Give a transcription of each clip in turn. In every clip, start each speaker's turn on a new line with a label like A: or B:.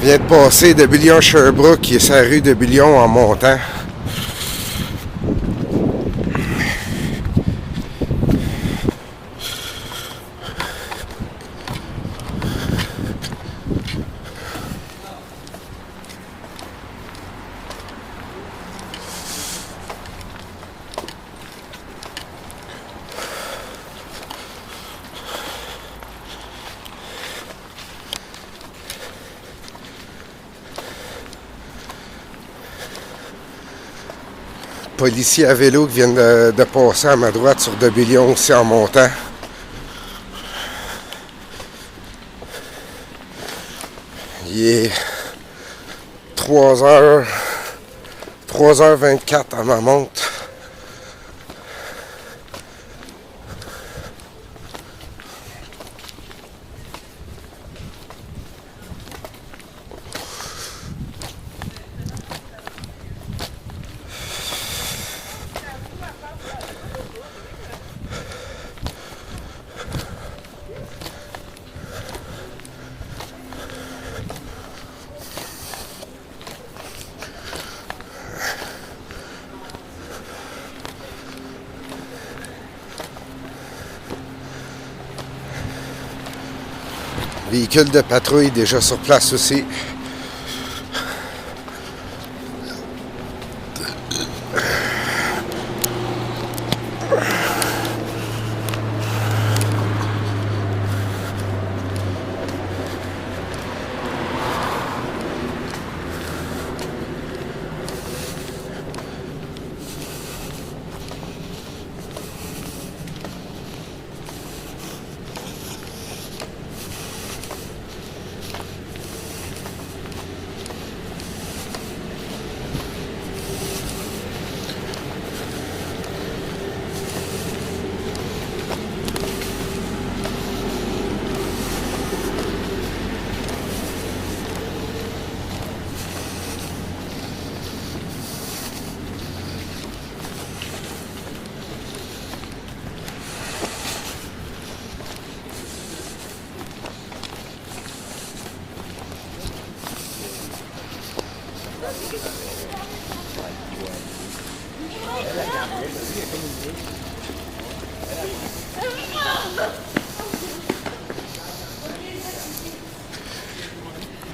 A: Vient de passer de Billion-Sherbrooke, qui est sa rue de Billion en montant. Policiers à vélo qui viennent de passer à ma droite sur de Billion aussi en montant. Il est 3h24 à ma montre. Véhicule de patrouille déjà sur place aussi.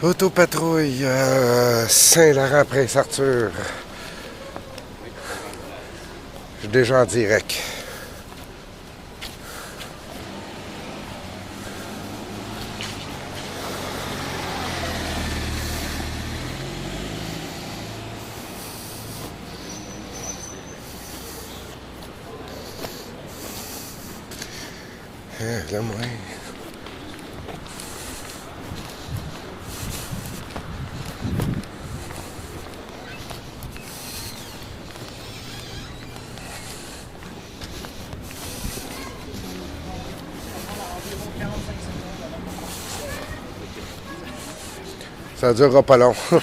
A: Autopatrouille Saint-Laurent-Prince-Arthur. Je suis déjà en direct. Là, moi. Ça durera pas long. Ils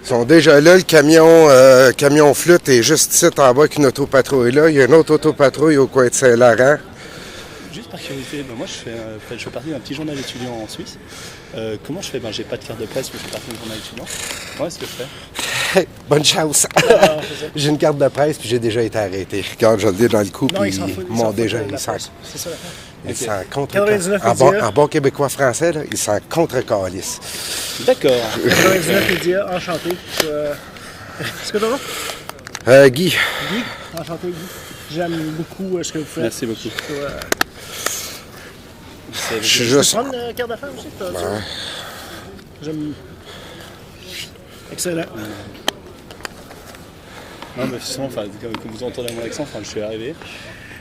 A: sont déjà là, le camion flûte est juste ici en bas avec une autopatrouille là. Il y a une autre autopatrouille au coin de Saint-Laurent.
B: Juste par curiosité, moi je fais partie d'un petit journal étudiant en Suisse. Comment je fais? J'ai pas de carte de presse, mais je fais partie d'un journal étudiant. Comment est-ce que je fais?
A: Bonne chance! J'ai une carte de presse puis j'ai déjà été arrêté. Regarde, je le dis dans le coup, puis ils m'ont déjà...
B: C'est ça la fin.
A: Ils s'en contre... En bon québécois français, là, ils s'en contre-calissent.
B: D'accord.
C: 99 médias, enchanté. Est-ce que tu
A: Guy.
C: Guy, enchanté Guy. J'aime beaucoup ce que vous faites.
B: Merci beaucoup.
A: Je suis juste...
C: Tu peux prendre une carte d'affaires aussi?
A: Ouais.
C: J'aime... Excellent.
B: Non, mais sinon, comme vous entendez mon accent, je suis arrivé.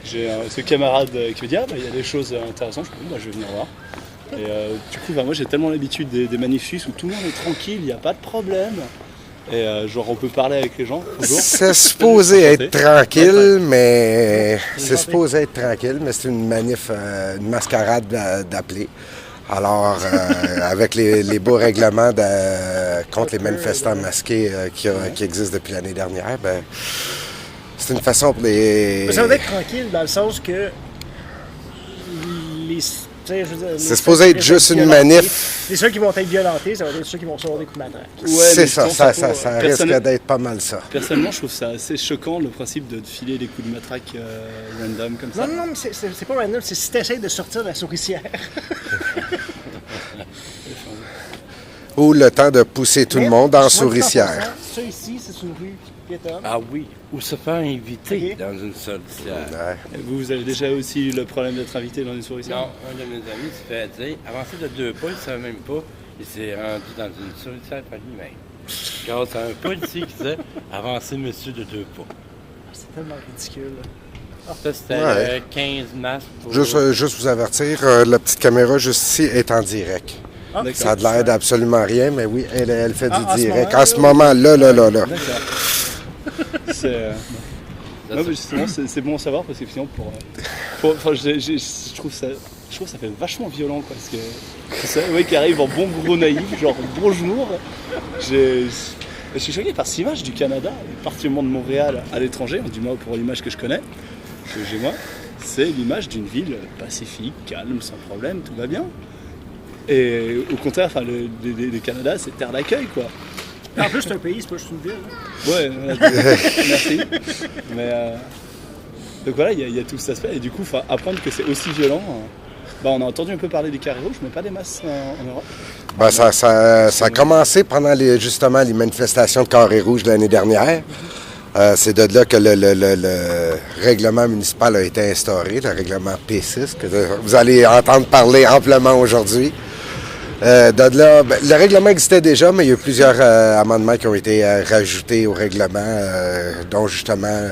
B: J'ai ce camarade qui me dit il y a des choses intéressantes. Je me dis je vais venir voir. Et du coup, moi j'ai tellement l'habitude des manifs suisses où tout le monde est tranquille, il n'y a pas de problème. Et on peut parler avec les gens.
A: C'est supposé être tranquille, mais c'est une manif, une mascarade d'appelés. Alors, avec les beaux règlements contre les manifestants masqués qui existent depuis l'année dernière, c'est une façon pour les...
C: Ça va être tranquille dans le sens que sais, je veux dire,
A: C'est supposé être juste une manif.
C: Les ceux qui vont être violentés, ça va être ceux qui vont recevoir des coups de matraque.
A: C'est
B: mais
A: ça,
B: je pense
A: ça
B: que
A: risque d'être pas mal ça.
B: personnellement, je trouve ça assez choquant, le principe de te filer des coups de matraque random comme ça.
C: Non, mais c'est pas random, c'est si t'essayes de sortir de la souricière.
A: Ou le temps de pousser tout le monde en souricière.
C: Ça ici, c'est une rue piétonne.
D: Ah oui, ou se faire inviter
C: Ok.
D: dans une souricière.
A: Ouais.
B: Et vous avez déjà aussi eu le problème d'être invité dans une souricière?
D: Non, un de mes amis se fait dire, avancer de 2 pas, il ne savait même pas, il s'est rendu dans une souricière par lui-même. Grâce à un policier qui disait, avancez monsieur de 2 pas.
C: C'est tellement ridicule.
D: Ça, c'était
A: Ouais.
D: 15 masques pour...
A: Juste vous avertir, la petite caméra juste ici est en direct.
C: Ah,
B: D'accord.
A: Ça a de l'air d'absolument rien, mais oui, elle fait
C: Ah, en
A: du
C: ce
A: direct.
C: moment,
A: En ce moment, là.
B: D'accord. C'est...
D: Ça,
B: Non, mais justement, c'est bon à savoir parce que finalement, enfin, je trouve ça fait vachement violent quoi, parce que c'est un mec qui arrive en bon gros naïf, genre bonjour. Je suis choqué par cette image du Canada, particulièrement de Montréal à l'étranger, du moins pour l'image que je connais, que j'ai moi, c'est l'image d'une ville pacifique, calme, sans problème, tout va bien. Et au contraire, enfin, le Canada, c'est terre d'accueil quoi.
C: En plus, c'est un pays, c'est pas juste une ville. Hein.
B: Ouais, merci. Mais donc voilà, il y a tout cet aspect. Et du coup, apprendre que c'est aussi violent. On a entendu un peu parler des carrés rouges, mais pas des masses en Europe.
A: Ben, ça a commencé pendant justement les manifestations de Carré Rouge de l'année dernière. C'est de là que le règlement municipal a été instauré, le règlement P6, que vous allez entendre parler amplement aujourd'hui. De là, le règlement existait déjà, mais il y a eu plusieurs amendements qui ont été rajoutés au règlement, dont justement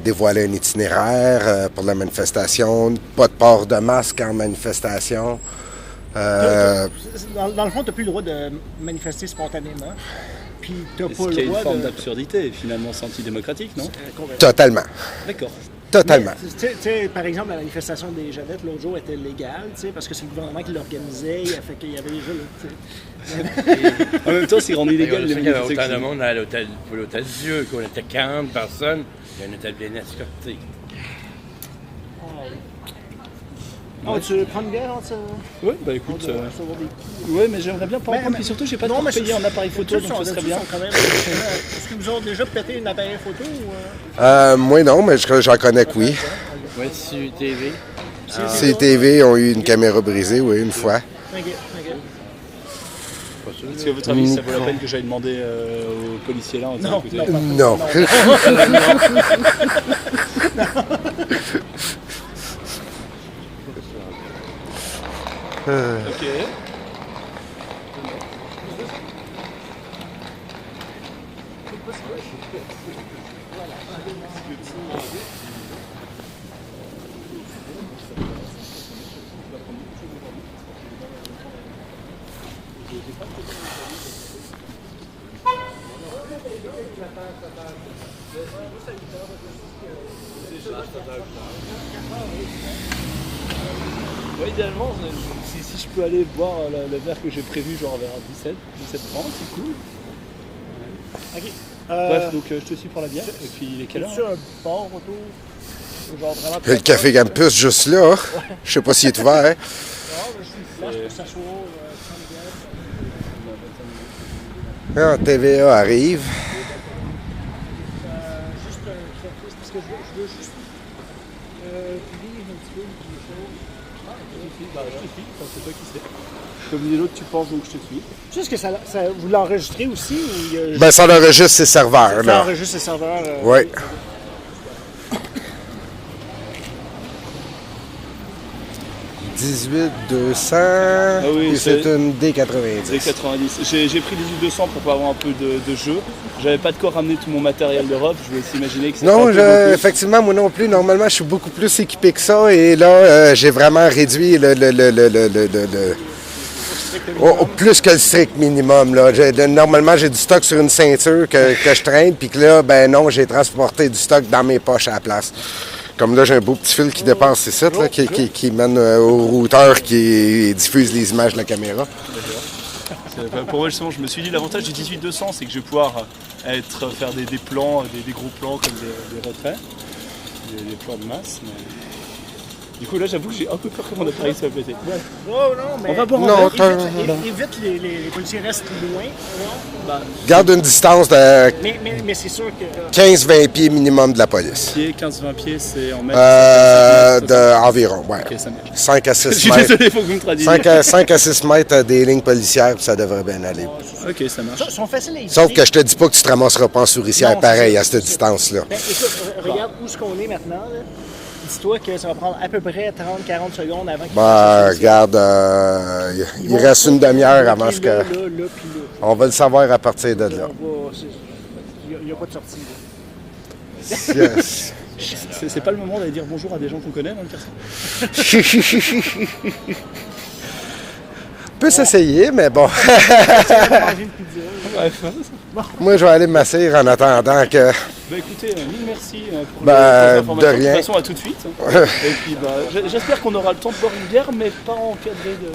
A: dévoiler un itinéraire pour la manifestation, pas de port de masque en manifestation.
C: Dans le fond, t'as plus le droit de manifester spontanément. Puis t'as pas
B: Ce qui
C: le
B: est une
C: droit
B: forme
C: de...
B: d'absurdité, finalement, c'est antidémocratique, non?
A: Totalement.
B: D'accord.
A: Totalement.
C: Mais, tu sais, par exemple, la manifestation des Jeannettes, l'autre jour, était légale, tu sais, parce que c'est le gouvernement qui l'organisait, fait qu'il y avait déjà...
B: En même temps, c'est rendu illégal
D: Il
B: les
D: y avait autant de
B: manifestations.
D: monde à l'hôtel, pour l'hôtel Dieu, qu'on était 40 personnes, et on était bien escortés.
C: Oh, tu veux prendre une bière entre...
B: Ouais, bah écoute.
C: on va savoir des-
B: Ouais, mais j'aimerais bien pas en
C: Mais-
B: prendre, puis surtout, j'ai pas
C: Non,
B: de
C: mais
B: payé en appareil photo, donc ce serait bien.
C: Quand même, est-ce que vous avez déjà pété une appareil photo ou...
A: Moi non, mais j'en connais que oui.
D: Ouais, sur TV.
A: CTV ont eu une caméra brisée, oui, une fois.
C: Ok.
D: Pas sûr.
B: Est-ce qu'à votre avis, ça vaut la peine que j'aille demander aux policiers là en disant,
C: Non,
B: écoutez,
C: non.
A: Non.
B: Ok. Ouais, idéalement, si je peux aller boire le verre que j'ai prévu, genre vers 17h30, c'est cool.
C: Ok.
B: Bref, donc je te suis pour la bière. Et puis il est quelle heure?
C: As-tu un bar autour? Genre vraiment...
A: Il y a le café Campus juste là. Je sais pas s'il est ouvert. Hein.
C: Non, mais je suis une place pour s'asseoir, prendre une bière.
A: Ah, TVA arrive.
C: Juste un café, parce que je veux juste lire un petit peu les choses.
B: Bah, je te suis, enfin, c'est toi qui sais. Comme dit l'autre, tu penses donc je te suis.
C: Juste que vous l'enregistrez aussi ou il y a...
A: Ben, ça enregistre ses serveurs,
C: ça
A: là.
C: enregistre les serveurs.
A: Oui. « 18-200
B: oui,
A: et c'est
B: c'est-
A: une
B: C'est
A: D90.
B: 90. J'ai pris 18-200 pour pas avoir un peu de jeu. J'avais pas de quoi ramener tout mon matériel d'Europe. Je voulais s'imaginer que c'était
A: Non,
B: un peu beaucoup.
A: effectivement, moi non plus. Normalement, je suis beaucoup plus équipé que ça. Et là, j'ai vraiment réduit au plus que le strict minimum. Là. Normalement, j'ai du stock sur une ceinture que je traîne. Puis que là, ben non, j'ai transporté du stock dans mes poches à la place. Comme là, j'ai un beau petit fil qui dépasse ces sites, là, qui mène au routeur qui diffuse les images de la caméra.
B: Pour moi, justement, je me suis dit l'avantage du 18-200, c'est que je vais pouvoir faire des plans, des gros plans comme des retraits, des plans de masse. Du coup, là, j'avoue que j'ai un peu peur que mon appareil soit pété. Ouais.
C: Oh non, mais.
B: On va boire un
A: Non,
B: verre.
C: Évite les policiers restent loin.
B: Bah,
A: Garde une distance de
C: Mais c'est sûr que.
A: 15-20 pieds minimum de la police.
B: pieds, 15-20 pieds, c'est en mètres.
A: Environ, ouais.
B: Ok, ça marche.
A: 5 à
B: Je
A: 6
B: suis
A: mètres.
B: désolé, faut que vous me traduisiez.
A: 5 à 6 mètres des lignes policières, puis ça devrait bien aller.
B: Ok, ça marche.
C: Ils sont faciles à éviter.
A: Sauf que je te dis pas que tu te ramasseras pas en souricière
C: Non,
A: pareil
C: c'est
A: à
C: ça,
A: cette
C: c'est ça.
A: distance-là.
C: Ben, écoute, regarde où est-ce qu'on est maintenant. Là. Dis-toi que ça va prendre à peu près 30-40 secondes avant qu'il
A: Ben, regarde, il reste une demi-heure avant ce que.
C: Là, puis là.
A: On va le savoir à partir de là.
C: Il n'y a pas de sortie. Là.
A: Yes.
B: C'est pas le moment d'aller dire bonjour à des gens qu'on connaît dans le quartier.
A: On peut s'essayer, mais bon.
C: Manger une pizza.
B: Bref.
A: Moi, je vais aller m'asseoir en attendant que.
B: Bah écoutez, mille merci pour
A: Ben,
B: les informations.
A: de rien.
B: De toute façon, à tout de suite. Et puis, bah, j'espère qu'on aura le temps de boire une bière, mais pas encadré de.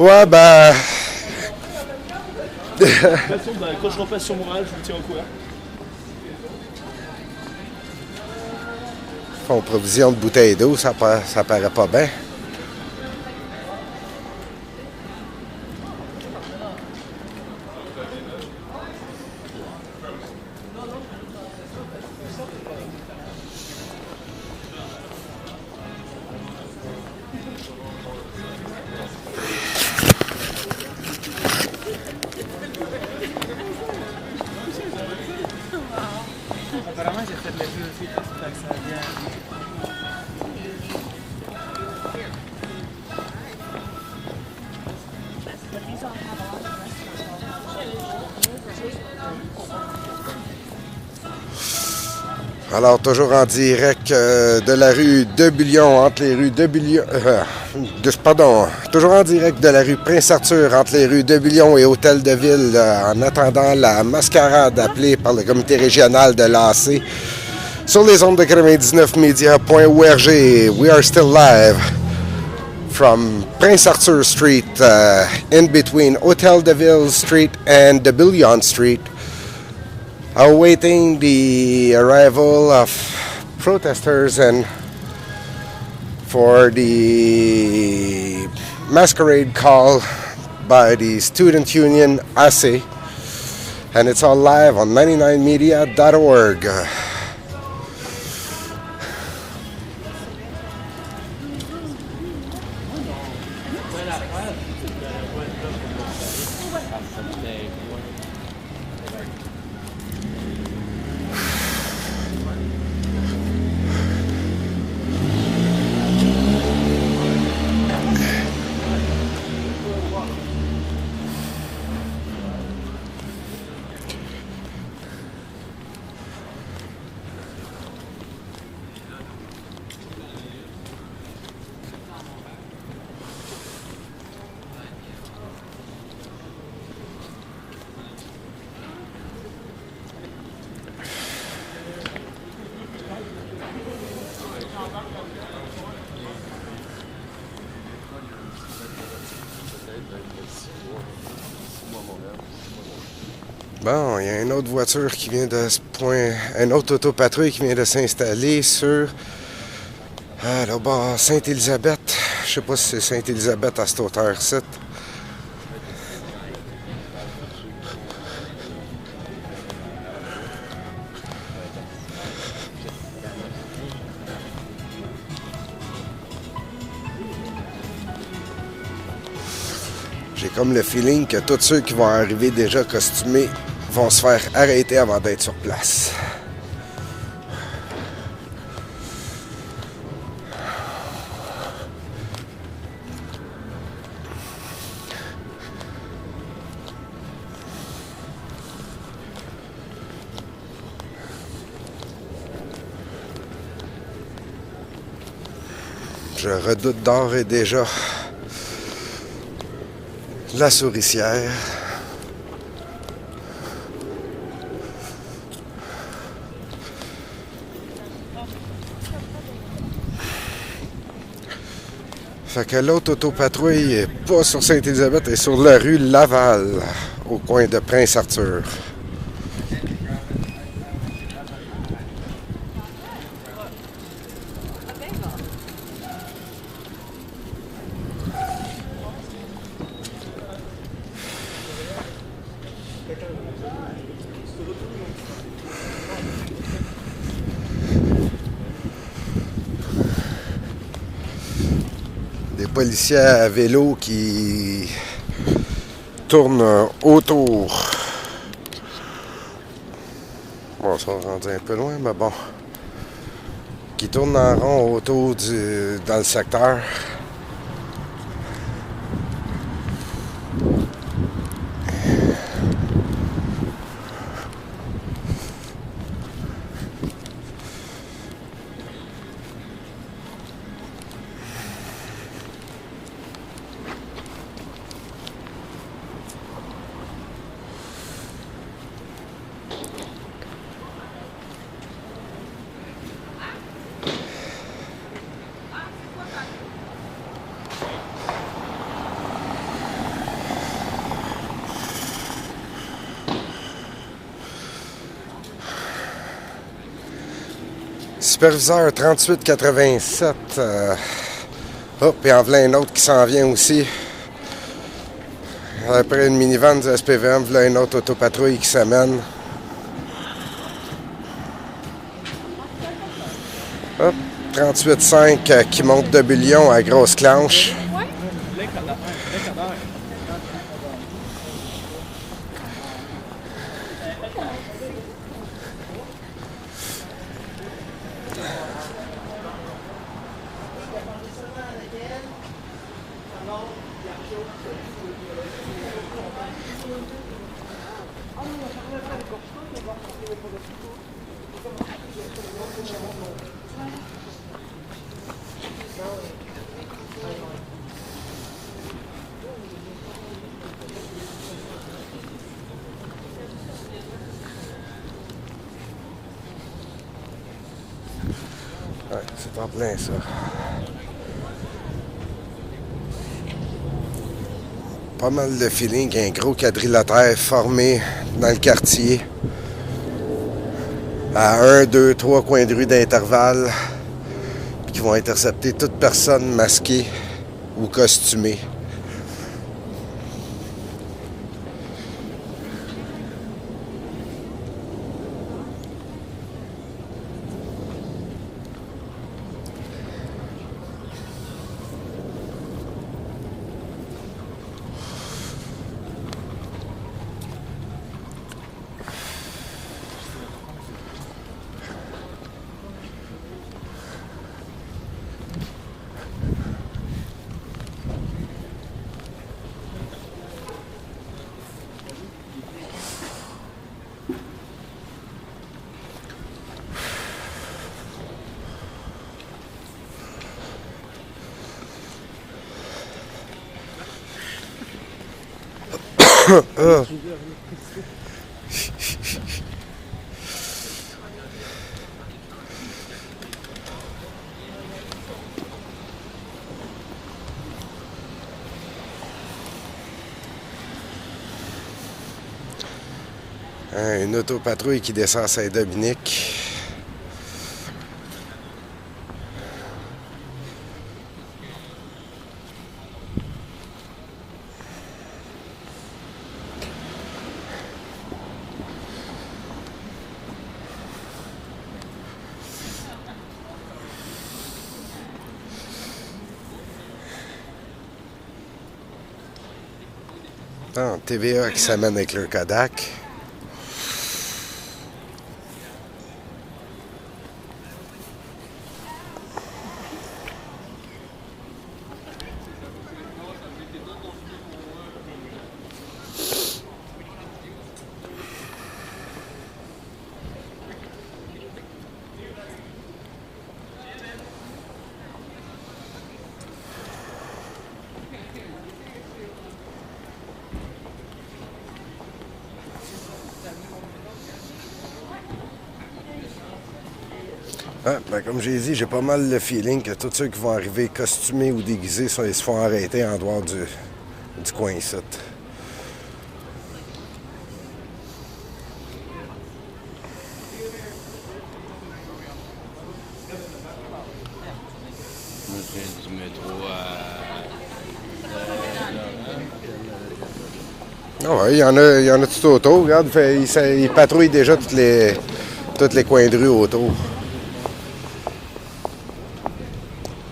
A: Ouais, ben.
B: De toute façon, bah, quand je repasse sur Montréal, je vous tiens au courant.
A: Font provision de bouteilles d'eau, ça paraît pas bien.
C: Apparemment, j'ai fait de la vie aussi. Fait que ça vient.
A: Alors, toujours en direct de la rue de Bullion, entre les rues de Bullion... pardon, toujours en direct de la rue Prince-Arthur, entre les rues de Bullion et Hôtel de Ville, en attendant la mascarade appelée par le comité régional de l'AC. Sur les ondes de 99media.org, we are still live from Prince-Arthur Street, in between Hôtel de Ville Street and de Bullion Street, awaiting the arrival of protesters and for the masquerade call by the student union AC, and it's all live on 99media.org. Bon, il y a une autre voiture qui vient de se point, une autre autopatrouille qui vient de s'installer sur là-bas Sainte-Élisabeth. Je sais pas si c'est Sainte-Élisabeth à cette hauteur-ci. J'ai comme le feeling que tous ceux qui vont arriver déjà costumés vont se faire arrêter avant d'être sur place. Je redoute d'ores et déjà la souricière. Fait que l'autre autopatrouille est pas sur Sainte-Élisabeth, elle est sur la rue Laval, au coin de Prince-Arthur. policiers à vélo qui tournent autour. Bon, ça va rendre un peu loin, mais bon. Qui tournent en rond autour dans le secteur. Superviseur 3887. Hop, et en voilà un autre qui s'en vient aussi. Après une minivan du SPVM, voilà une autre autopatrouille qui s'amène. Hop, 38.5 qui monte de Bullion à grosse clanche. Ouais, c'est en plein ça. Pas mal de feeling, un gros quadrilatère formé dans le quartier. À 1, 2, 3 coins de rue d'intervalle. Qui vont intercepter toute personne masquée ou costumée. Une autopatrouille qui descend à Saint-Dominique. TVA qui s'amène avec leur Kodak. Ah, ben comme j'ai dit, j'ai pas mal le feeling que tous ceux qui vont arriver costumés ou déguisés, ils se font arrêter en dehors du coin ici.
D: Moi, je viens du métro
A: Ah ouais, il y en a tout autour. Regarde, il patrouille déjà tous les coins de rue autour.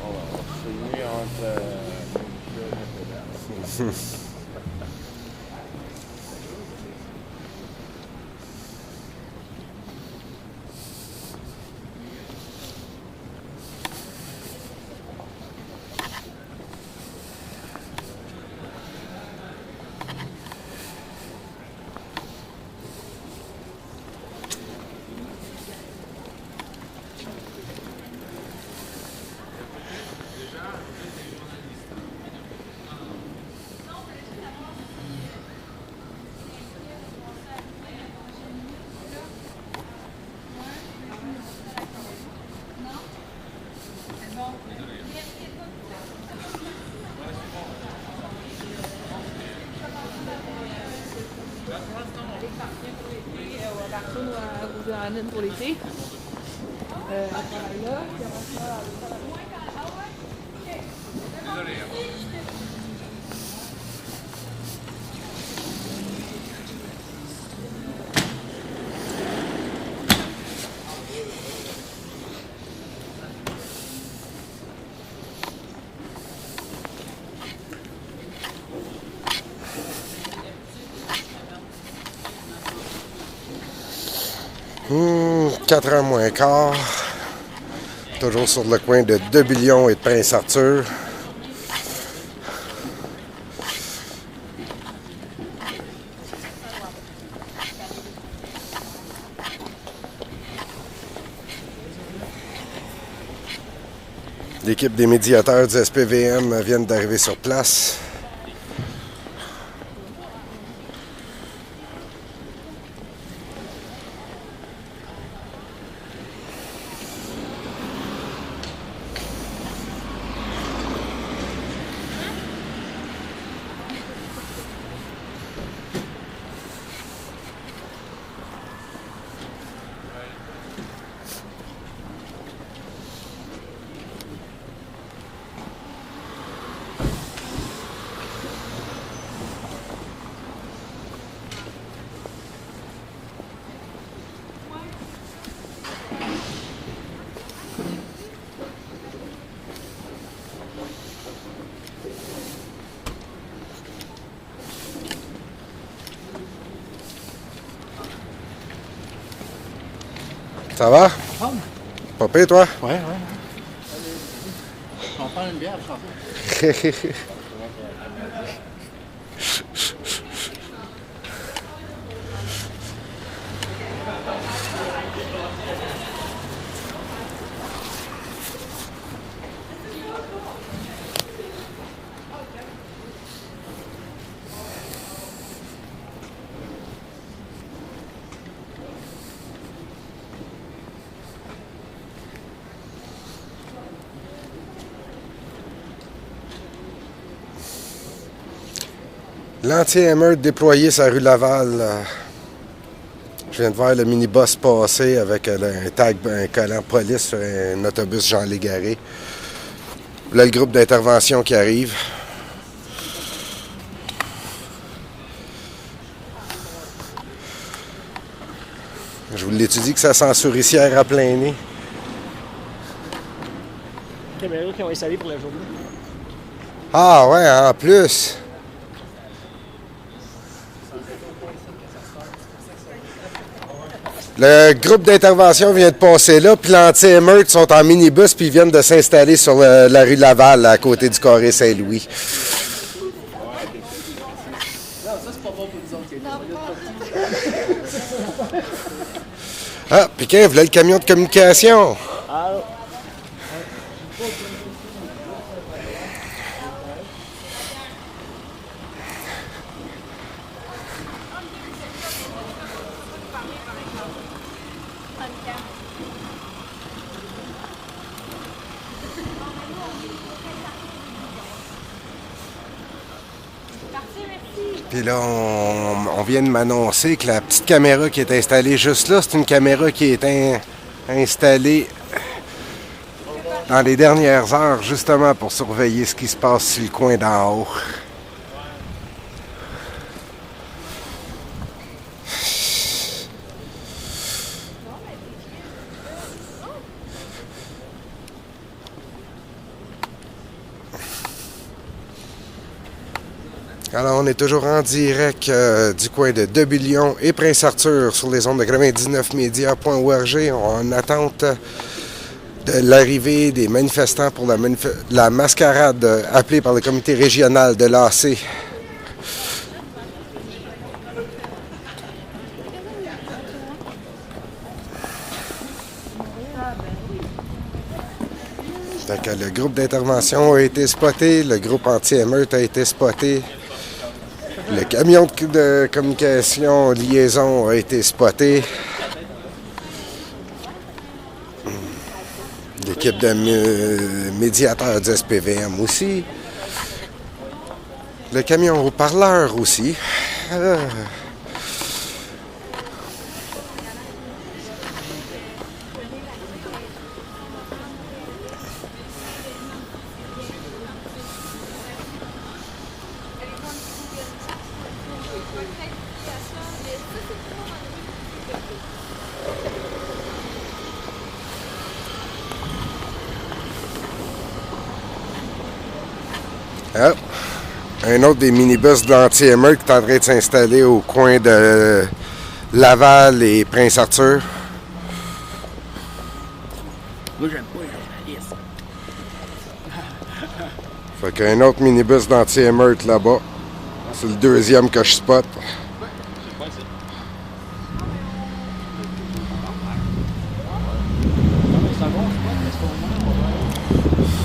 D: on va finir entre
E: Pour l'été. Là,
A: Mmh, 4h moins quart. Toujours sur le coin de Debillon et de Prince-Arthur. L'équipe des médiateurs du SPVM viennent d'arriver sur place. Ça va? Pas pire, toi?
D: Ouais. On prend une bière, je s'en
A: L'anti-émeute déployé sur la rue Laval. Je viens de voir le minibus passer avec un tag, un collant police sur un autobus Jean Légaré. Là, le groupe d'intervention qui arrive. Je vous l'ai-tu dit que ça sent souricière à plein nez?
C: Caméras qui ont installé pour la journée.
A: Ah ouais, en plus. Le groupe d'intervention vient de passer là, puis l'anti-émeute sont en minibus, puis ils viennent de s'installer sur la rue Laval, à côté du carré Saint-Louis. Ah, puis qu'un voulait le camion de communication. Puis là, on vient de m'annoncer que la petite caméra qui est installée juste là, c'est une caméra qui est installée dans les dernières heures, justement pour surveiller ce qui se passe sur le coin d'en haut. Alors, on est toujours en direct du coin de Debulion et Prince-Arthur sur les ondes de 99media.org. En attente de l'arrivée des manifestants pour la mascarade appelée par le comité régional de l'AC. Donc, le groupe d'intervention a été spoté, le groupe anti-émeute a été spoté, le camion de communication liaison a été spoté, l'équipe de médiateurs du SPVM aussi, le camion haut-parleur aussi. Ah, un autre des minibus de l'anti-émeute qui est en train de s'installer au coin de Laval et Prince-Arthur.
C: Moi, j'aime pas les journalistes.
A: Fait qu'un autre minibus d'anti-émeute là-bas. C'est le deuxième que je spot.
C: C'est un bon spot, parce qu'au moins, on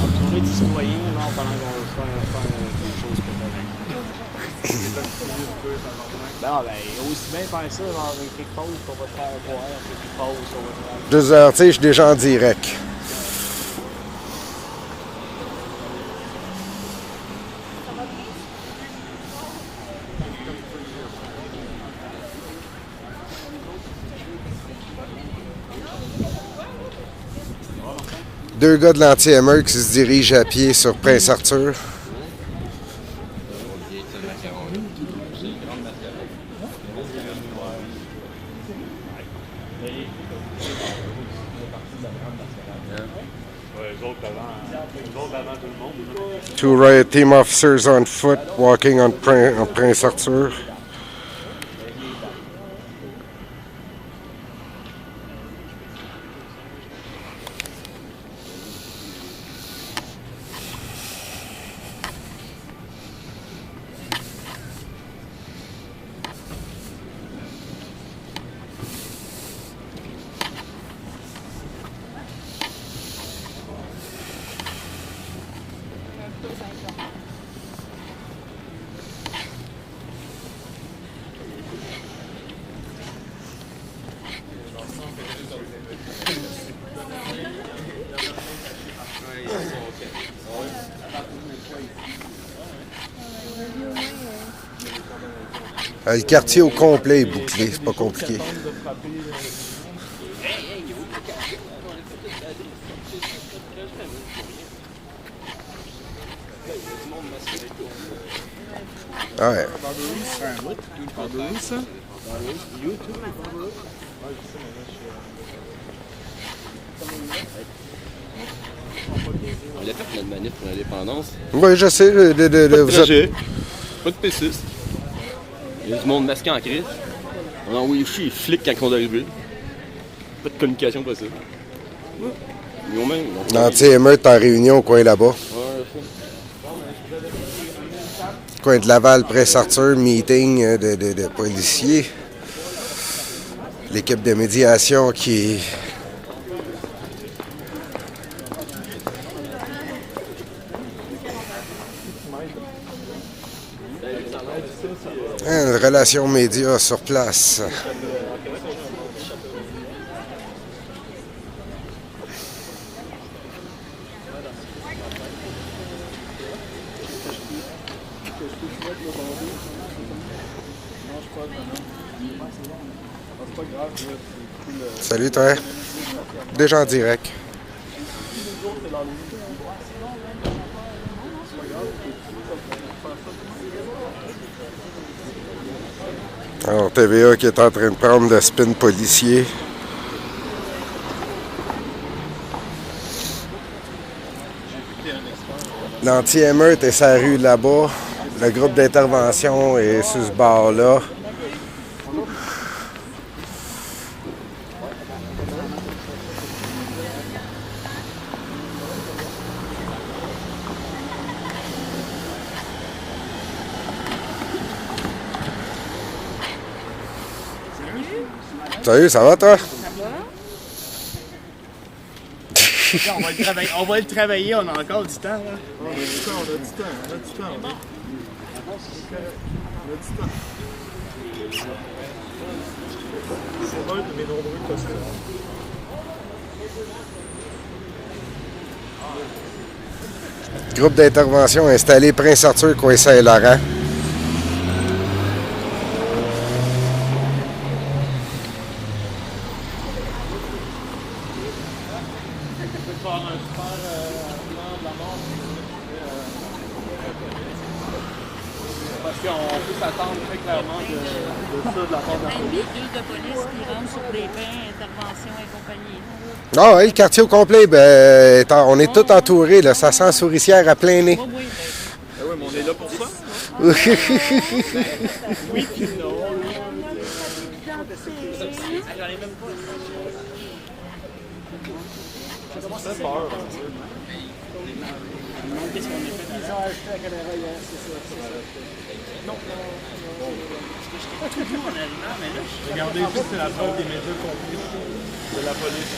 C: va tourner des citoyens genre, pendant qu'on va faire quelque chose pour demain. Ben, aussi bien faire ça, genre, avec quelque chose qu'on va te faire voir, quelque chose qu'on va te faire.
A: 2 heures, tu sais, je suis déjà en direct. Deux gars de l'anti-émeute qui se dirigent à pied sur Prince-Arthur. Two riot team officers on foot walking on Prince-Arthur. Le quartier au complet est bouclé, c'est pas compliqué. Ouais.
E: On l'a fait notre manif pour l'indépendance.
A: Oui, je sais.
E: Pas de
A: vous êtes-
E: trajet, pas de P6. Il y a du monde masqué en crise. On a envoyé chier les flics quand ils sont arrivés. Pas de communication possible. Ouais. Ils ont même.
A: L'anti-émeute en réunion au coin là-bas.
E: Ouais,
A: Coin de Laval, Prince-Arthur, meeting de policiers. L'équipe de médiation qui... Une relation média sur place. Salut toi. Déjà en direct. Alors TVA qui est en train de prendre le spin policier. L'anti-émeute est sa rue là-bas. Le groupe d'intervention est sur ce bord-là. Salut, ça va toi?
C: On va le travailler, on a encore du temps. Là.
F: On a du temps. C'est un de mes nombreux costumes.
A: Groupe d'intervention installé Prince-Arthur, coin Saint-Laurent.
C: Parce qu'on peut s'attendre très clairement de ça de la part de la
G: Même
C: police.
G: véhicules de police qui rentrent sur des bains, intervention et compagnie.
A: Ah oui, le quartier au complet, ben, on est tout entouré, là. Ça sent souricière à plein nez.
G: Oui, oui,
F: Ben oui, mais on est là pour ça.
C: Oui, puis non.
F: Ça fait peur.
C: Qu'est-ce qu'on a fait? Ils ont acheté la caméra hier, c'est ça. Non. Parce que j'étais tout en allemand, mais là,
F: Regardez ici, c'est la preuve des médias complices de la police.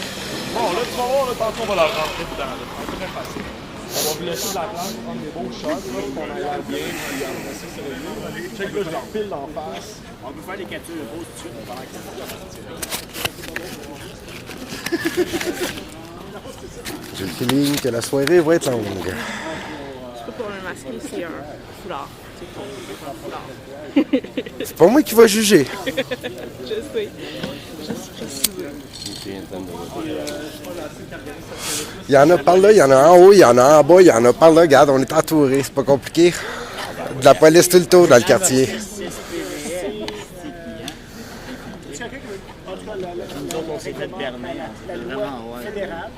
F: Bon, là, tu vas voir, là, tantôt, on va la rentrer dedans. C'est très facile. On va vous laisser de la place, prendre des beaux shots, là, pour qu'on aille bien, puis après ça, c'est réglé. Check, là, je leur pile d'en face.
C: on peut faire des captures de pause tout de suite pendant que
A: J'ai le feeling que la soirée va être longue.
H: C'est pas pour me masquer, c'est un foulard. C'est pour un foulard.
A: C'est pas moi qui va juger.
H: Je sais. Juste préciser.
A: Il y en a par là, il y en a en haut, il y en a en bas, il y en a par là. Regarde, on est entouré, c'est pas compliqué. De la police tout le tour dans le quartier.
C: nous autres, on s'est fait berner. La loi fédérale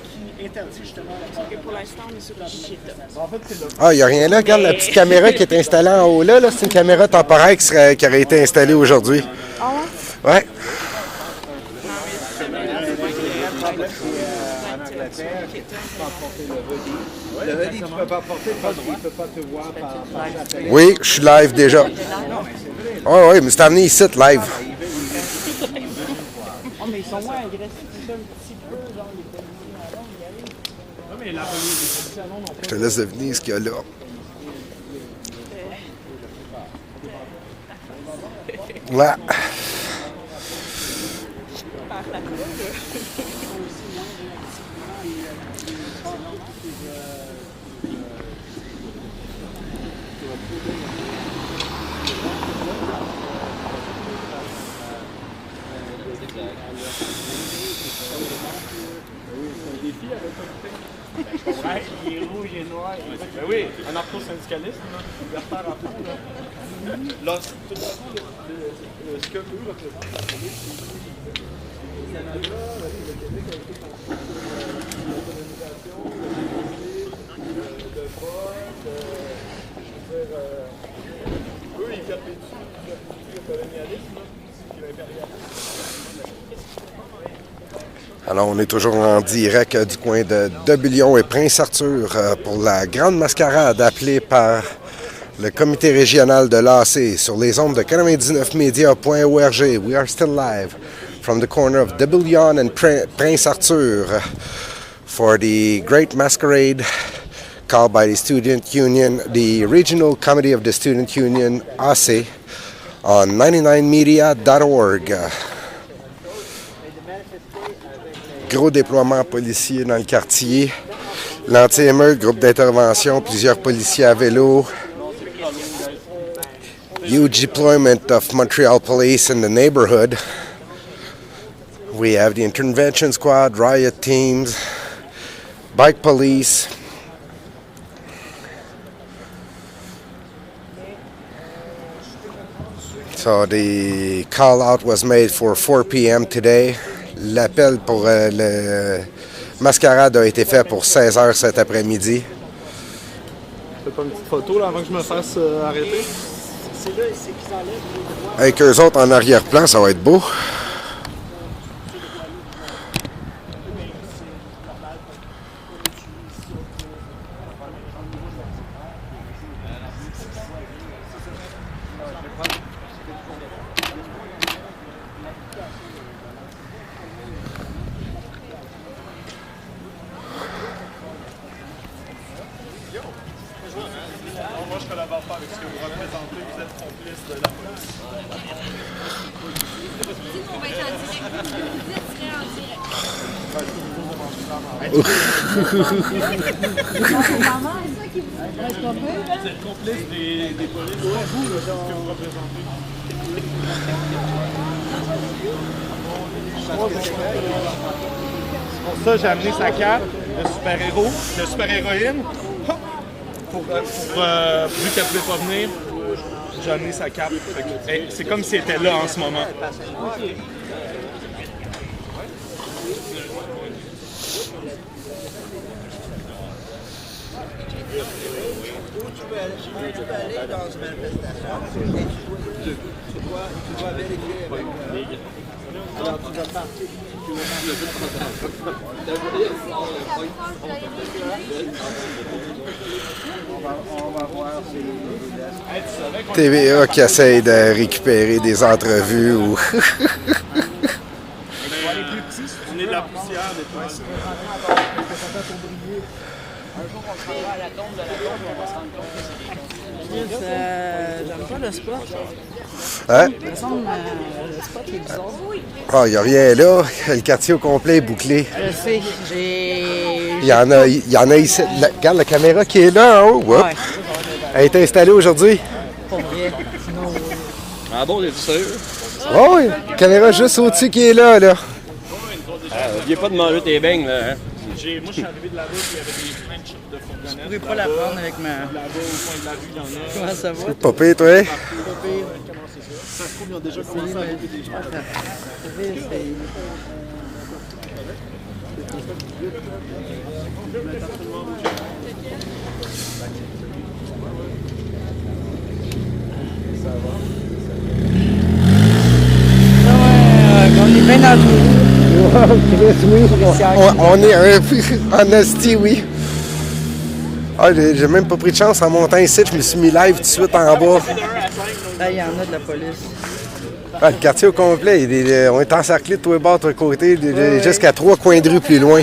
C: qui interdit justement la
H: Pour l'instant, on est sur le Chichita.
F: En fait, c'est le
A: Ah, il n'y a rien là. Regarde la petite caméra qui est installée en haut là. C'est une caméra temporaire qui aurait été installée aujourd'hui.
H: Ah ouais?
A: Ouais.
I: Le hoodie, tu peux pas porter parce qu'il ne peut pas te voir par
A: Oui, je suis live déjà. Oh, oui, mais c'est amené ici, live.
C: Oh, mais ils sont moins agressifs, c'est un petit peu, genre, les policiers à Londres, ils arrivent.
F: Non, mais la police, les policiers à Londres ont
A: Je te laisse deviner ce qu'il y a là. Ouais.
C: Ouais, il est rouge et noir.
F: Ben oui, un arthro-syndicaliste, libertaire à fond, là. Là, tout d'un coup, ce que eux représentent la police, c'est le Canada, le Québec a été construit l'autonomisation, de vote, je veux dire, eux, ils perpétuent le colonialisme, puis l'impérialisme.
A: Alors, on est toujours en direct du coin de Debillon et Prince-Arthur pour la grande mascarade appelée par le comité régional de l'AC sur les ondes de 99media.org. We are still live from the corner of Debillon and Prince-Arthur for the great masquerade called by the Student Union, the Regional Committee of the Student Union, AC, on 99media.org. Gros déploiement policier dans le quartier. L'anti-émeute, groupe d'intervention, plusieurs policiers à vélo. Huge deployment of Montreal police in the neighborhood. We have the intervention squad, riot teams, bike police. So the call out was made for 4 p.m. today. L'appel pour le mascarade a été fait pour 16 h cet après-midi.
F: Fais pas une petite photo là avant que je me fasse arrêter.
C: C'est là, c'est qu'ils enlèvent les droits.
A: Avec eux autres en arrière-plan, ça va être beau.
F: Moi, je collabore pas avec ce que vous représentez. Vous êtes complice de la police.
J: On va être en direct. Vous êtes en direct.
F: Vous êtes complice des polices. Ouais, vous, là, ce que vous représentez. C'est pour ça que j'ai amené sa cape de super-héros, de super-héroïne. Vu qu'elle pouvait pas venir, j'ai amené sa cape. C'est comme si elle était là en ce moment.
I: Tu peux aller dans une manifestation et tu dois vérifier avec alors tu dois partir. On va voir si vous laisse.
A: TVA qui essaye de récupérer des entrevues ou.
F: On est de la poussière des fois.
C: Un jour, on se rendra à la tombe de la tombe et on va se rendre compte que c'est
H: J'aime pas le spot.
A: Hein?
H: Il me semble le spot est bizarre.
A: Ah, il n'y a rien là. Le quartier au complet est bouclé.
H: Je sais,
A: Il y en a ici. Regarde la caméra qui est là en haut. Whoop.
H: Ouais.
A: Elle a été installée aujourd'hui.
H: Pas vrai. Sinon,
E: Ah bon, t'es sérieux?
A: Oh, oui, la caméra juste au-dessus qui est là.
E: Viens pas de manger tes beignes, là. Hein?
F: Moi, je suis arrivé de la route, il y avait des French de fourgonnette.
H: je pourrais pas la prendre avec ma.
F: Là-bas, au coin de la rue, il y en a.
H: Comment ça va?
A: Pas pire, toi.
F: Ça se trouve, ils ont déjà commencé à arriver des gens.
H: On est bien dans le
A: Chris, oui. On est en hostie, oui. Ah, j'ai même pas pris de chance en montant ici. Je me suis mis live tout de suite en bas.
H: Là, il y en a de la police.
A: Ah, le quartier au complet, on est encerclés de tous les bords, de tous les côtés, jusqu'à 3 coins de rue plus loin.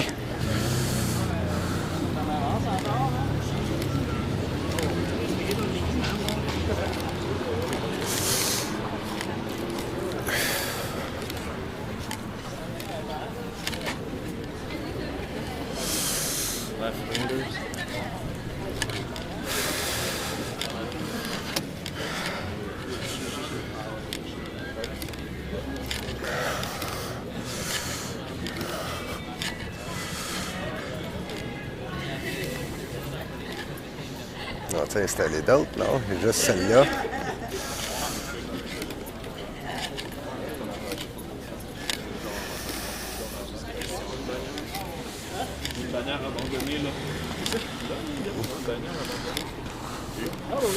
A: On va installer d'autres, non? C'est juste celle-là.
F: Une bannière abandonnée, là. C'est ça? Une bannière abandonnée. Ah oui.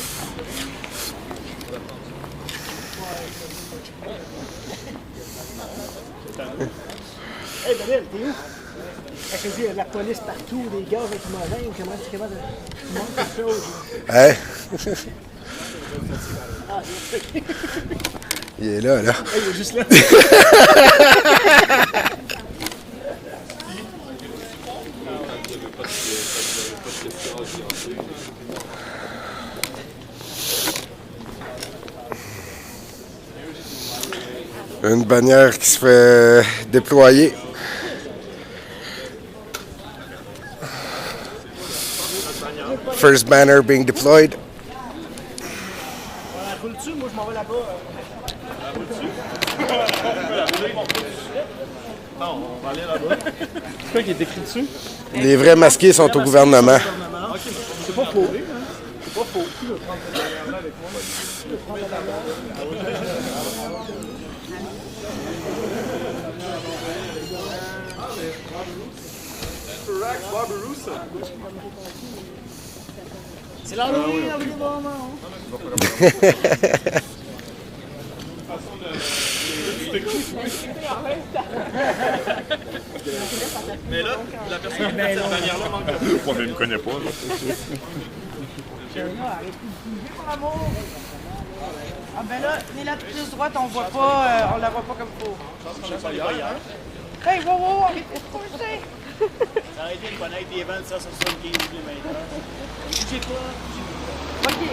C: Hey Daniel, t'es où? Quand je dis, il y a de la police partout, des gaz lacrymogènes, comment tu manques quelque chose?
A: Hein? Il est là, là.
C: Hey, il est juste là.
A: Une bannière qui se fait déployer. First banner being deployed.
C: Roule-tu? Moi, je m'en vais là-bas.
F: Non, on va aller là-bas. C'est quoi qui est écrit dessus?
A: Les vrais masqués sont au gouvernement.
F: C'est pas faux, hein? C'est pas faux. Qui veut prendre cette bannière-là avec moi? Je veux prendre la bannière.
C: C'est l'Halloween, on est bon,
F: Mais là, la personne qui met cette bannière-là manque de peu.
K: Moi, mais il me connaît pas.
H: Ah ben là, mais la plus droite, on voit pas, on la voit pas comme faut. Hey, wow, arrête de se coucher!
C: Ça aurait été une bonne idée d'événement, ça, sur 75 km/h. Bougez pas,
H: OK.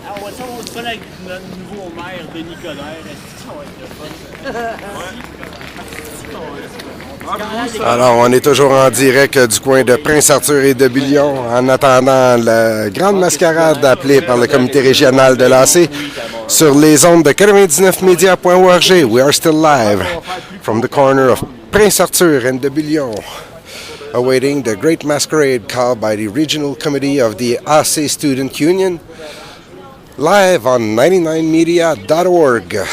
C: Alors, on va dire, on se prend avec notre nouveau maire, Denis Coderre. Est-ce que ça va être le fun?
A: Alors, on est toujours en direct du coin de Prince-Arthur et de Bullion en attendant la grande mascarade appelée par le comité régional de l'AC sur les ondes de 99media.org. We are still live from the corner of Prince-Arthur and de Bullion, awaiting the great masquerade called by the regional committee of the AC Student Union, live on 99media.org.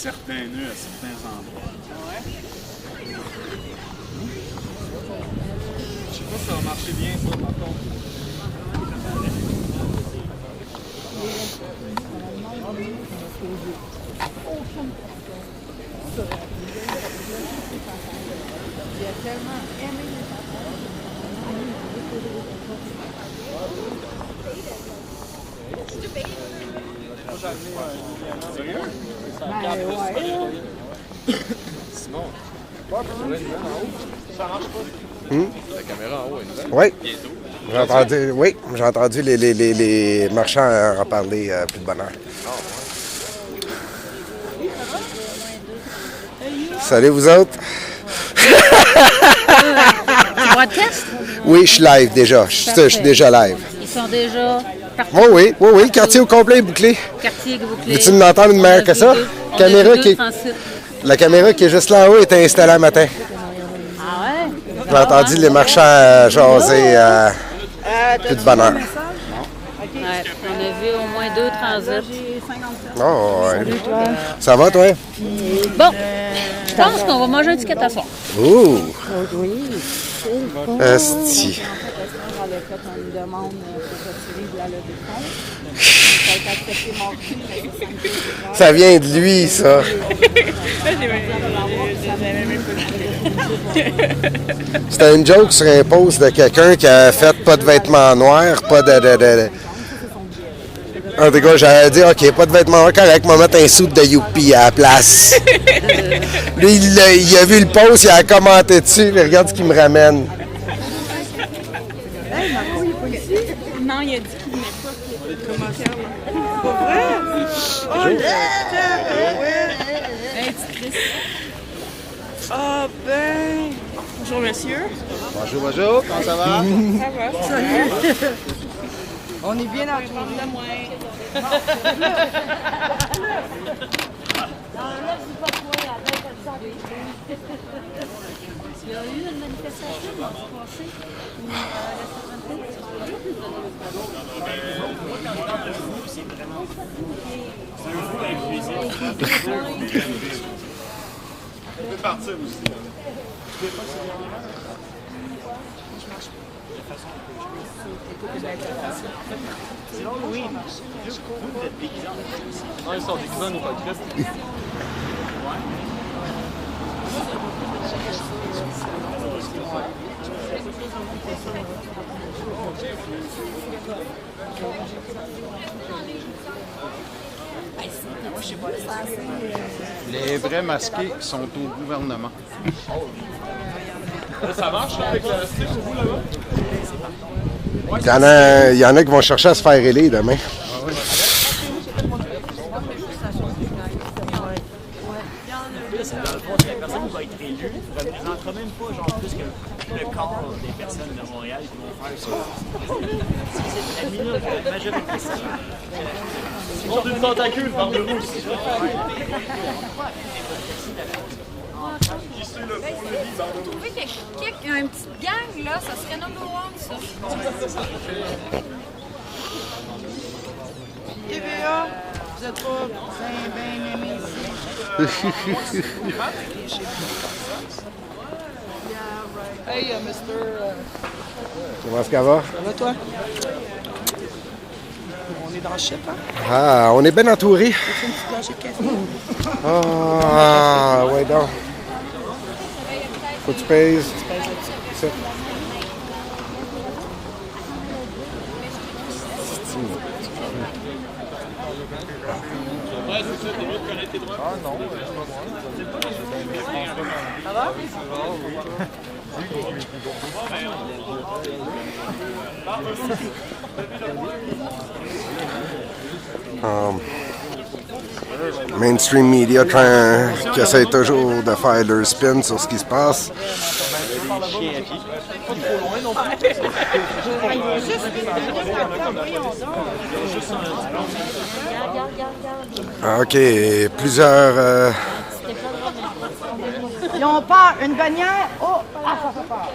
F: Certains nœuds à certains endroits. Je sais pas si ça va marcher bien, ça, par contre.
E: Simon,
F: Ça marche pas.
E: la caméra en haut, elle nous
A: Oui. J'ai entendu les marchands en parler plus de bonne heure. Salut vous autres.
G: Tu broadcast?
A: Oui, je suis live déjà. Je suis déjà live.
G: Ils sont déjà partis.
A: Oui, le quartier au complet est bouclé.
G: Quartier bouclé.
A: Veux-tu m'entendre une meilleure que ça? La caméra qui est juste là en haut était installée un matin.
G: Ah ouais?
A: J'ai entendu les marchands jaser plus de bonne heure.
G: Ouais, on a vu au moins 2 transits.
A: Oh, ouais. Ça va, toi?
G: Bon, je pense qu'on va manger un ticket à soir.
A: Ouh!
H: Oui.
A: Asti.
H: Elle a fait une demande pour retirer de la levée de fonds. Ça a été accepté mardi, mais c'est
A: Ça vient de lui, ça. C'était une joke sur un post de quelqu'un qui a fait pas de vêtements noirs, pas de... En tout cas, j'avais dit, OK, pas de vêtements noirs, correct, on va mettre un suit de Youpi à la place. Lui, il a vu le post, il a commenté dessus, mais regarde ce qu'il me ramène.
H: Hey, Marco, il est pas ici? Non, il a dit qu'il n'est pas de commentaire. Pas vrai? Oh, hey, petite Chris. Ah, ben... Bonjour, monsieur.
A: Bonjour. Comment ça va?
H: Ça va, salut. On est bien entourés.
G: Il y a eu une manifestation mardi passé où la
F: On peut partir aussi.
C: Sinon, oui, vous êtes déguisés en Christ.
F: Non, ils sont déguisés en pas Christ.
K: Les vrais masqués sont au gouvernement.
F: Ça marche avec la stick au bout là-bas?
A: Il y en a qui vont chercher à se faire élire demain.
C: Dans le fond, la personne qui va être élue ne représentera même pas genre plus que le quart des personnes de Montréal qui vont faire ça. C'est la majorité, c'est ça.
F: Ils ont des tentacules par de vous aussi. Qui c'est le
J: Ben,
F: fond,
J: si
F: le lit,
J: vous trouvez qu'il y a un petit gang, là, ça serait number one, ça.
I: TVA, vous êtes pas bien aimés ici. Hey, Mister.
A: Comment est-ce qu'elle va?
I: Ça va, toi? On est dans le chip, hein?
A: Ah, on est bien entouré.
I: C'est une petite gorgée de café.
A: Ah, ouais, donc. Faut que tu pèses. Ça.
F: Ouais, c'est ça, t'es mieux de connaître tes droits. Ah non, c'est pas moi.
I: Ça va?
A: Mainstream media qui essaie toujours de faire leur spin sur ce qui se passe. OK, plusieurs...
I: Ils ont peur. Une bannière. Oh! Ah, ça fait peur.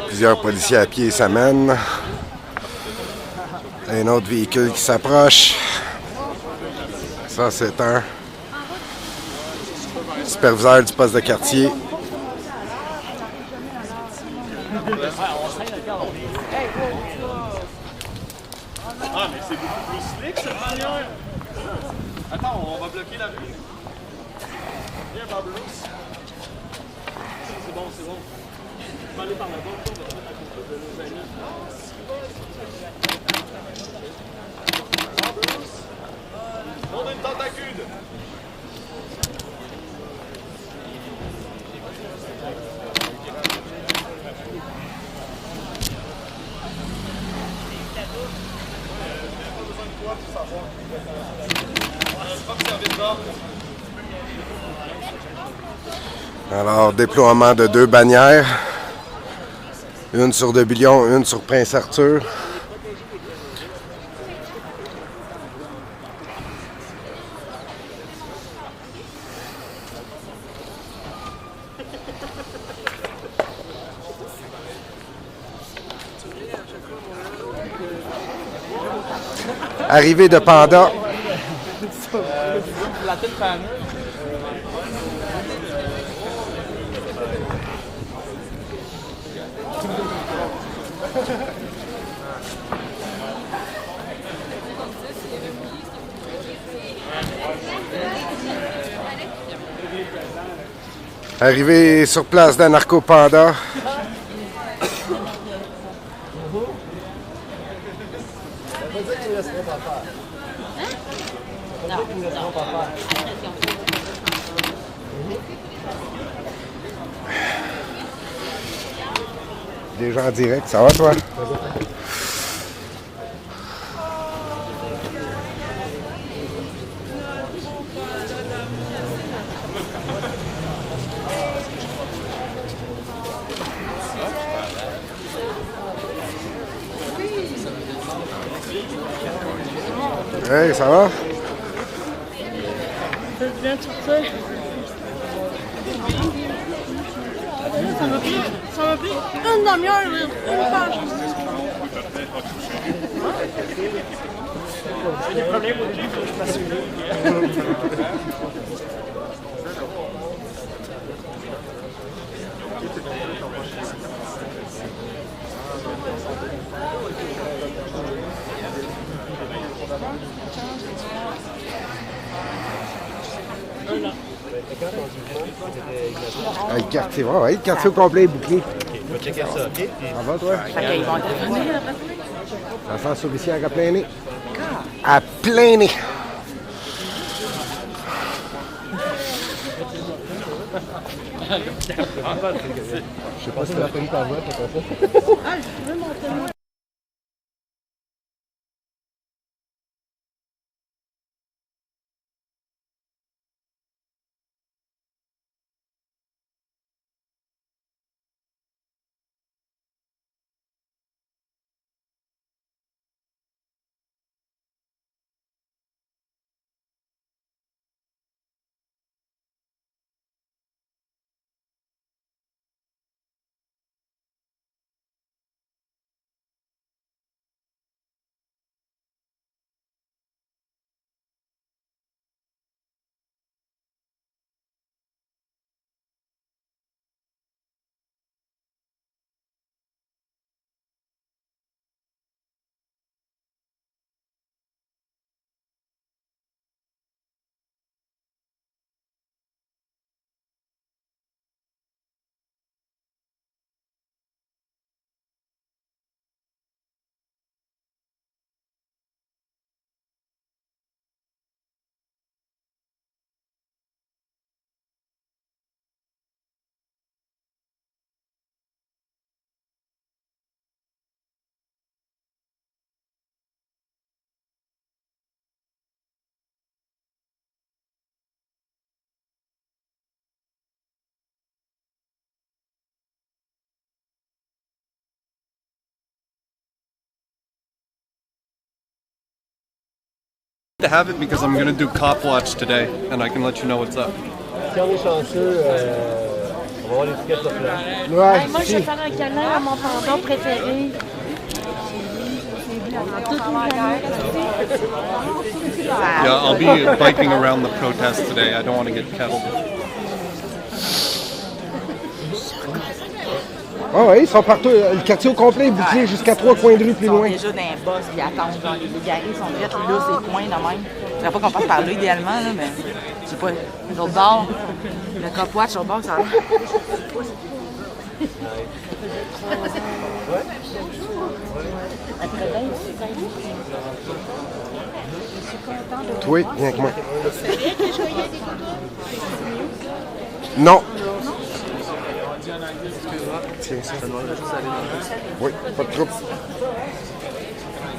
A: Plusieurs policiers à pied s'amènent. Un autre véhicule qui s'approche. Ça, c'est un superviseur du poste de quartier.
F: Ah, mais c'est beaucoup plus slick, cette manière. Attends, on va bloquer la rue. Viens, Barberousse. C'est bon, c'est bon. Je vais aller par la bas, on va se mettre à côté de nos amis. Barberousse. On a une tentacule.
A: Alors, déploiement de 2 bannières. Une sur De Billion, une sur Prince-Arthur. Arrivée de Panda.
C: La tête fameuse.
A: Arrivé sur place d'Anarco Panda. Déjà en direct, ça va toi? Hey, ça va?
J: Ça vient de sortir. Ça m'a pris une demi-heure, une page.
C: J'ai des problèmes au début, je m'assure.
A: Le quartier, ouais, le quartier au complet est bouclé.
F: On va checker ça, OK?
A: Ça va, toi?
I: Ils vont intervenir après.
A: Ça sent sur ici à plein nez. À plein nez. Je sais pas si tu as pris ta voix, t'as pas ça.
I: Ah, je veux monter.
L: To have it because I'm going to do Cop Watch today, and I can let you know what's up.
B: Si on est chanceux, on va avoir l'étiquette de plan.
H: Ouais, moi, je vais faire un câlin à mon pendant préféré.
L: Yeah, I'll be biking around the protest today. I don't want to get kettled.
A: Ah oui, ils sont partout. Le quartier au complet est bouclé jusqu'à 3 coins de rue plus loin.
M: Ils sont déjà dans les bosses, ils attendent. Genre, les garés sont prêts, là, c'est coins de même. Je ne pas qu'on passe par là idéalement, là, mais je sais pas. L'autre bord, le Cop Watch, l'autre bord, ça a l'air.
A: Oui, viens avec moi. Non. Tiens, ça. Oui, pas de trouble.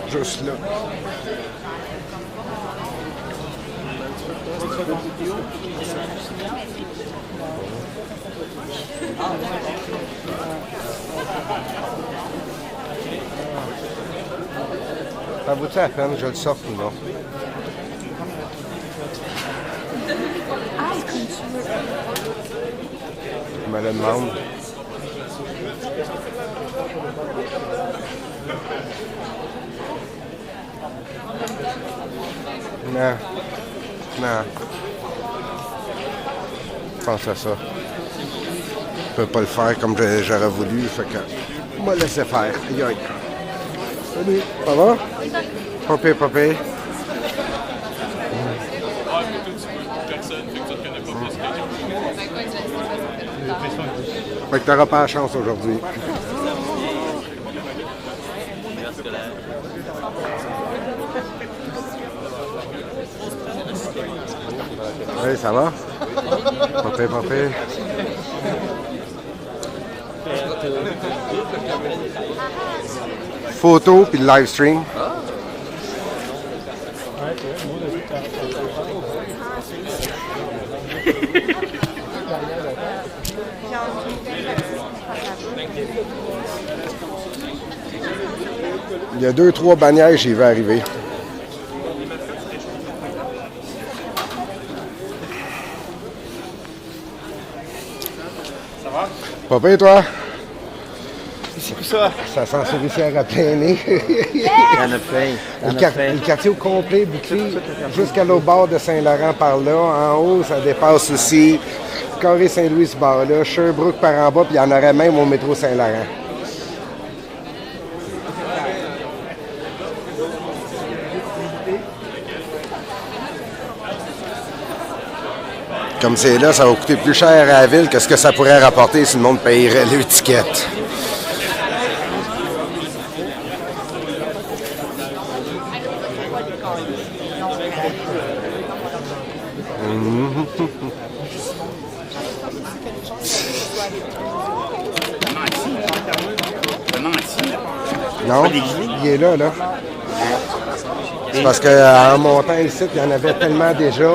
A: Juste là. Ça vaut-tu la peine que je le sorte ou non? Je me le demande. Non. Non. Je pense à ça. Je peux pas le faire comme j'aurais voulu, fait que on va laisser faire. Aïe aïe. Salut, ça va? Popé, popé. Fait que t'auras pas la chance aujourd'hui. Oui, ça va? Popé, popé. Photo puis le live stream. Il y a 2-3 bannières, j'y vais arriver.
F: Ça va?
A: Pas pire, toi?
F: C'est quoi ça?
A: Ça sent souricière à plein nez.
F: Il y en a plein.
A: Le quartier au complet bouclé jusqu'à l'autre bord de Saint-Laurent par là. En haut, ça dépasse aussi Carré Saint-Louis ce bord-là, Sherbrooke par en bas, puis il y en aurait même au métro Saint-Laurent. Comme c'est là, ça va coûter plus cher à la ville que ce que ça pourrait rapporter si le monde payerait l'étiquette. Non, il est là, là. C'est parce qu'en montant ici, il y en avait tellement déjà.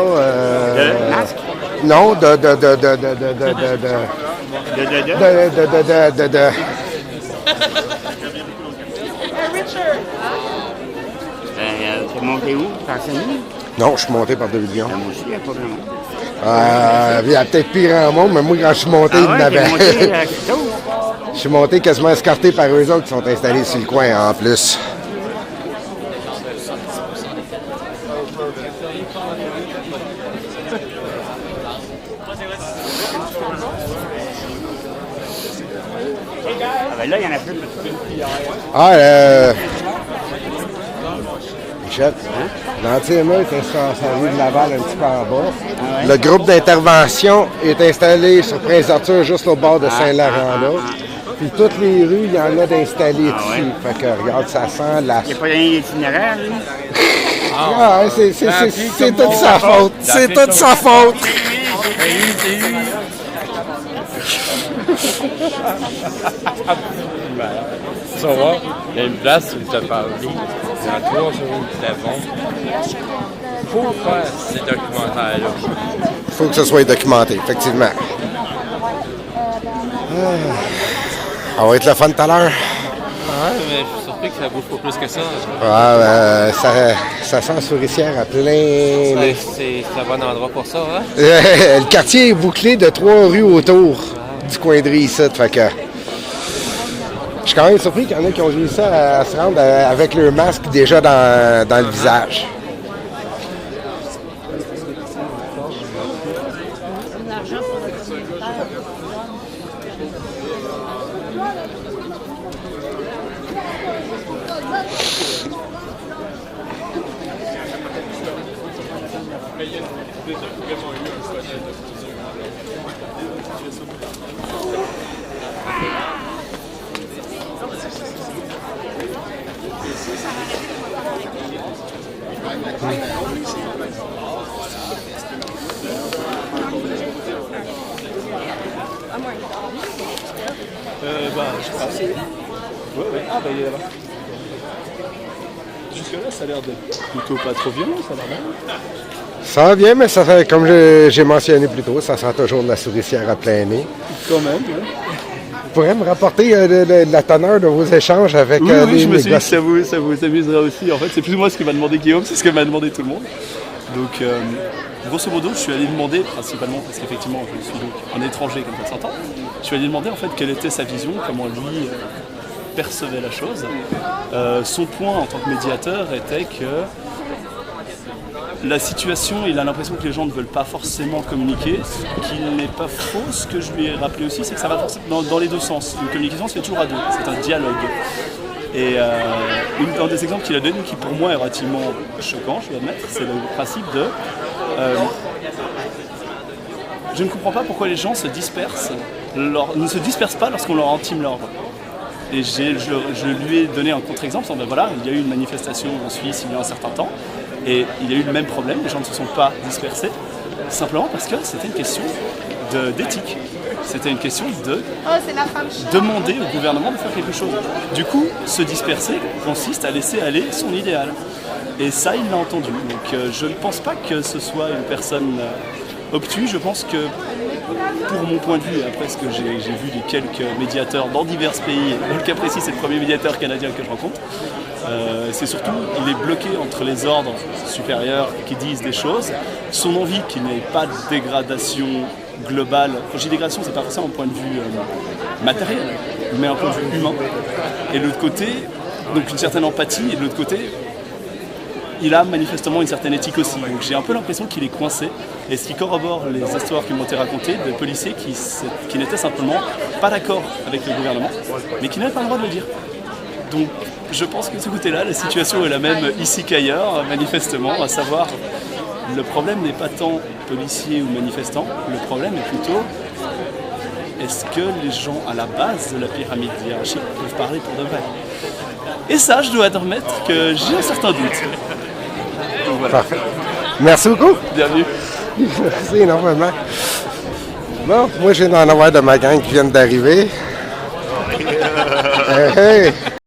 A: Non,
C: T'es monté où? Par Saint-Denis?
A: Non, je suis monté par Devillion.
C: Moi aussi, il n'y a pas vraiment.
A: Il y a peut-être pire en monde, mais moi, quand je suis monté, il m'avait. Je suis monté quasiment escorté par eux autres qui sont installés sur le coin en plus.
C: Ah ben là, il y en a plus.
A: Michel, l'anti-émeute est sur la rue de Laval, un petit peu en bas. Le groupe d'intervention est installé sur Prince-Arthur, juste au bord de Saint-Laurent, là. Puis toutes les rues, il y en a d'installés dessus. Fait que regarde, ça sent la...
C: Il n'y a pas rien d'itinéraire, lui?
A: C'est toute sa faute. C'est toute sa faute.
D: Tu vas voir, il y a une place où tu as parlé. Il y a 3 jours où tu l'avons. Il faut faire ces documentaires-là.
A: Il faut que ce soit documenté, effectivement. Ça va être le fun tout à l'heure.
D: Ouais, mais je suis surpris
E: explique que ça bouffe pas plus que ça.
A: Ça sent souricière à plein.
E: C'est un bon endroit pour ça, hein?
A: Le quartier est bouclé de 3 rues autour du coin de rue ici. Fait que je suis quand même surpris qu'il y en a qui ont réussi à se rendre avec leur masque déjà dans le visage.
B: Je passe. Ouais. Ah, il est là-bas. Jusque-là, ça a l'air d'être plutôt pas trop violent, ça va bien. Ça
A: va bien, mais ça fait, comme j'ai mentionné plus tôt, ça sent toujours de la souricière à plein nez.
B: Quand même, oui.
A: Vous pourrez me rapporter la teneur de vos échanges avec
B: oui, je me suis dit que ça vous amuserait aussi. En fait, c'est plus ou moins ce que m'a demandé Guillaume, c'est ce que m'a demandé tout le monde. Donc, grosso modo, je suis allé demander, principalement parce qu'effectivement, je suis donc un étranger, comme ça s'entend, je suis allé demander en fait quelle était sa vision, comment lui percevait la chose. Son point en tant que médiateur était que la situation, il a l'impression que les gens ne veulent pas forcément communiquer, ce qui n'est pas faux. Ce que je lui ai rappelé aussi, c'est que ça va dans les deux sens. Une communication se fait toujours à deux, c'est un dialogue. Et un des exemples qu'il a donné, qui pour moi est relativement choquant, je dois admettre, c'est le principe de je ne comprends pas pourquoi les gens se dispersent, ne se dispersent pas lorsqu'on leur intime l'ordre. Et je lui ai donné un contre-exemple, en disant voilà, il y a eu une manifestation en Suisse il y a un certain temps, et il y a eu le même problème, les gens ne se sont pas dispersés, simplement parce que c'était une question d'éthique. C'était une question de demander au gouvernement de faire quelque chose. Du coup, se disperser consiste à laisser aller son idéal. Et ça, il l'a entendu. Donc je ne pense pas que ce soit une personne obtuse. Je pense que, pour mon point de vue, après ce que j'ai vu de quelques médiateurs dans divers pays, dans le cas précis, c'est le premier médiateur canadien que je rencontre, c'est surtout, il est bloqué entre les ordres supérieurs qui disent des choses, son envie qu'il n'y ait pas de dégradation globale. Quand je dis dégradation, c'est pas forcément un point de vue matériel, mais un point de vue humain. Et de l'autre côté, donc une certaine empathie, et de l'autre côté, il a manifestement une certaine éthique aussi. Donc j'ai un peu l'impression qu'il est coincé, et ce qui corrobore les histoires qui m'ont été racontées de policiers qui n'étaient simplement pas d'accord avec le gouvernement, mais qui n'avaient pas le droit de le dire. Donc je pense que de ce côté-là, la situation est la même ici qu'ailleurs, manifestement, à savoir, le problème n'est pas tant policier ou manifestant, le problème est plutôt, est-ce que les gens à la base de la pyramide hiérarchique peuvent parler pour de vrai? Et ça, je dois admettre que j'ai un certain doute. Donc voilà.
A: Parfait. Merci beaucoup.
B: Bienvenue.
A: Merci énormément. Bon, moi, j'ai d'en avoir de ma gang qui viennent d'arriver. Hey.